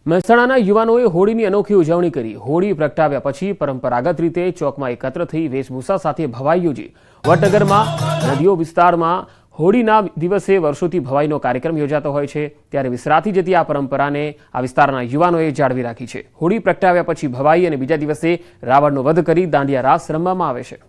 મહેસાણાના યુવાનોએ હોળીની અનોખી ઉજવણી કરી। હોળી પ્રગટાવ્યા પછી પરંપરાગત રીતે ચોકમાં એકત્ર થઈ વેશભૂષા સાથે ભવાઈ યોજી। વડનગરમાં નદીઓ વિસ્તારમાં હોળીના દિવસે વર્ષોથી ભવાઈનો કાર્યક્રમ યોજાતો હોય છે, ત્યારે વિસરાતી જતી આ પરંપરાને આ વિસ્તારના યુવાનોએ જાળવી રાખી છે। હોળી પ્રગટાવ્યા પછી ભવાઈ અને બીજા દિવસે રાવણનો વધ કરી દાંડિયા રાસ રમવામાં આવે છે।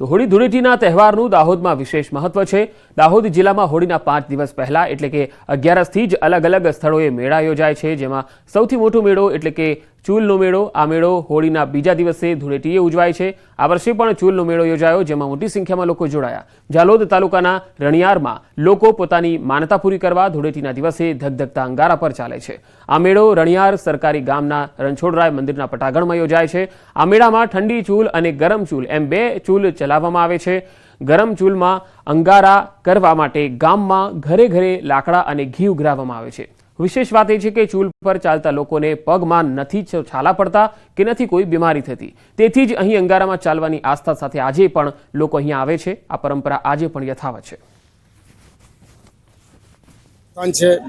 તો હોળી ધૂળેટીના તહેવારનું દાહોદમાં વિશેષ મહત્વ છે। દાહોદ જિલ્લામાં હોળીના 5 દિવસ પહેલા એટલે કે 11થી જ અલગ અલગ સ્થળોએ મેળા યોજાય છે, જેમાં સૌથી મોટો મેળો એટલે કે ચૂલનો મેળો। આ મેળો હોળીના બીજા દિવસે ધૂળેટીએ ઉજવાય છે। આ વર્ષે પણ ચૂલનો મેળો યોજાયો, જેમાં મોટી સંખ્યામાં લોકો જોડાયા। જાલોદ તાલુકાના રણિયારમાં લોકો પોતાની માનતા પૂરી કરવા ધૂળેટીના દિવસે ધગધગતા અંગારા પર ચાલે છે। આ મેળો રણિયાર સરકારી ગામના રણછોડરાય મંદિરના પટાગણમાં યોજાય છે। આ મેળામાં ઠંડી ચૂલ અને ગરમ ચૂલ એમ 2 ચૂલ ચલાવવામાં આવે છે। ગરમ ચૂલમાં અંગારા કરવા માટે ગામમાં ઘરે ઘરે લાકડા અને ઘી ઉઘરાવવામાં આવે છે। વિશેષ વાત એ છે કે ચૂલ પર ચાલતા લોકોને પગમાં નથી છાલા પડતા કે નથી કોઈ બીમારી થતી, તેથી જ અહીં અંગારામાં ચાલવાની આસ્થા સાથે આજે પણ લોકો અહીંયા આવે છે। આ પરંપરા આજે પણ યથાવત છે।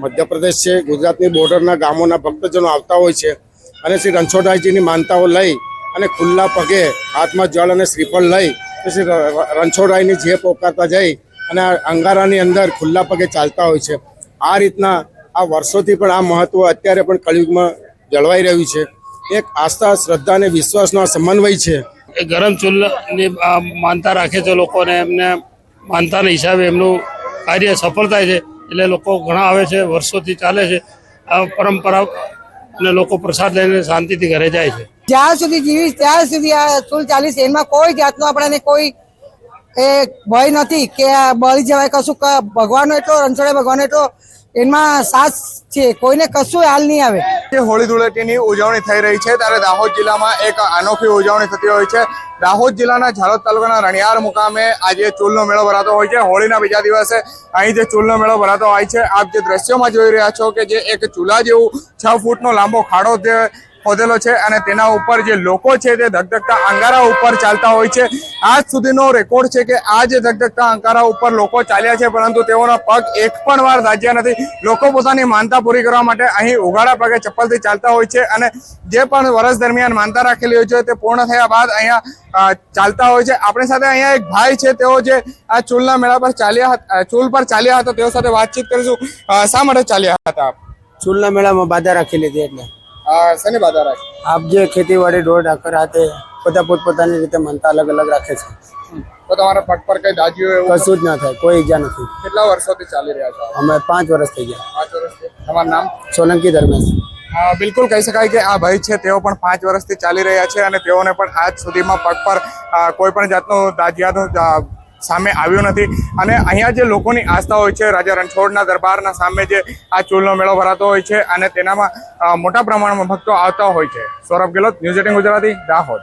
મધ્યપ્રદેશ છે, ગુજરાતની બોર્ડરના ગામોના ભક્તજનો આવતા હોય છે અને શ્રી રણછોડરાયજીની માનતાઓ લઈ અને ખુલ્લા પગે હાથમાં જળ અને શ્રીફળ લઈ શ્રી રણછોડરાયની જે પોકારતા જઈ અને અંગારાની અંદર ખુલ્લા પગે ચાલતા હોય છે। આ રીતના આ વર્ષોથી પણ આ મહત્વ અત્યારે પણ કળિયુગમાં જળવાઈ રહ્યું છે। એક આસ્થા, શ્રદ્ધા અને વિશ્વાસનો આ સમન્વય છે। એ ગરમ ચૂલની માનતા રાખે છે લોકોને, એમને માનતાના હિસાબે એમનું કાર્ય સફળ થાય છે, એટલે લોકો ઘણા આવે છે, વર્ષોથી ચાલે છે આ પરંપરા અને લોકો પ્રસાદ લઈને શાંતિથી ઘરે જાય છે। જ્યાં સુધી જીવીશ ત્યાં સુધી આ ચૂલ ચાલીશ, એમાં કોઈ જાતનો આપણને કોઈ ભય નથી કે બળી જવાય કશું। ભગવાનનો એટલો રણછોડરાય ભગવાન એટલો એમાં સાથ છે, કોઈને કશું હાલ નહીં આવે। હોળી ધૂળેટીની ઉજવણી થઈ રહી છે, ત્યારે દાહોદ જિલ્લામાં એક અનોખી ઉજવણી થતી હોય છે। દાહોદ જિલ્લાના જાલોદ તાલુકાના રણિયાર મુકામે આજે ચૂલનો મેળો ભરાતો હોય છે। હોળીના બીજા દિવસે અહીં જે ચૂલનો મેળો ભરાતો હોય છે, આપ જે દ્રશ્યોમાં જોઈ રહ્યા છો કે જે એક ચૂલા જેવું 6 ફૂટનો લાંબો ખાડો જે ખોદેલો છે અને તેના ઉપર જે લોકો છે તે ધગધગતા અંગારા ઉપર ચાલતા હોય છે। આજ સુધીનો રેકોર્ડ છે કે આ જે ધગધગતા અંગારા ઉપર લોકો ચાલ્યા છે, પરંતુ તેઓના પગ એક પણ વાર દાઝ્યા નથી। લોકો પોતાની માનતા પૂરી કરવા માટે અહીં ઉઘાડા પગે ચપ્પલથી ચાલતા હોય છે અને જે પણ વર્ષ દરમિયાન માનતા રાખેલી હોય છે તે પૂર્ણ થયા બાદ અહીંયા ચાલતા હોય છે। આપણી સાથે અહીંયા એક ભાઈ છે, તેઓ જે આ ચૂલના મેળા પર ચૂલ પર ચાલ્યા હતા, તેઓ સાથે વાતચીત કરીશું। શા માટે ચાલ્યા હતા? ચૂલના મેળામાં બાધા રાખેલી હતી એટલે શેની બાધા રાખી? આપ જે ખેતીવાડી ઢોર ઢાકર હાથે બધા પોતપોતાની રીતે માનતા અલગ અલગ રાખે છે। તો તમારા પગ પર કઈ દાજ્યું એવું? કશું જ ના થાય, કોઈ ઈજા નથી। કેટલા વર્ષોથી ચાલી રહ્યા છો? અમે 5 વર્ષ થઈ ગયા। 5 વર્ષથી। તમારું નામ? સોલંકી ધર્મેશ। બિલકુલ કહી શકાય કે આ ભાઈ છે તેઓ પણ 5 વર્ષથી ચાલી રહ્યા છે અને તેઓને પણ આજ સુધીમાં પગ પર કોઈ પણ જાતનું દાજિયાનું સામે આવ્યું નથી। અને અહીંયા જે લોકોની આસ્થા હોય છે, રાજા રણછોડના દરબારના સામે જે આ ચૂલનો મેળો ભરાતો હોય છે અને તેનામાં મોટા પ્રમાણમાં ભક્તો આવતા હોય છે। સૌરભ ગેહલોત, ન્યૂઝ 18 ગુજરાતી, દાહોદ।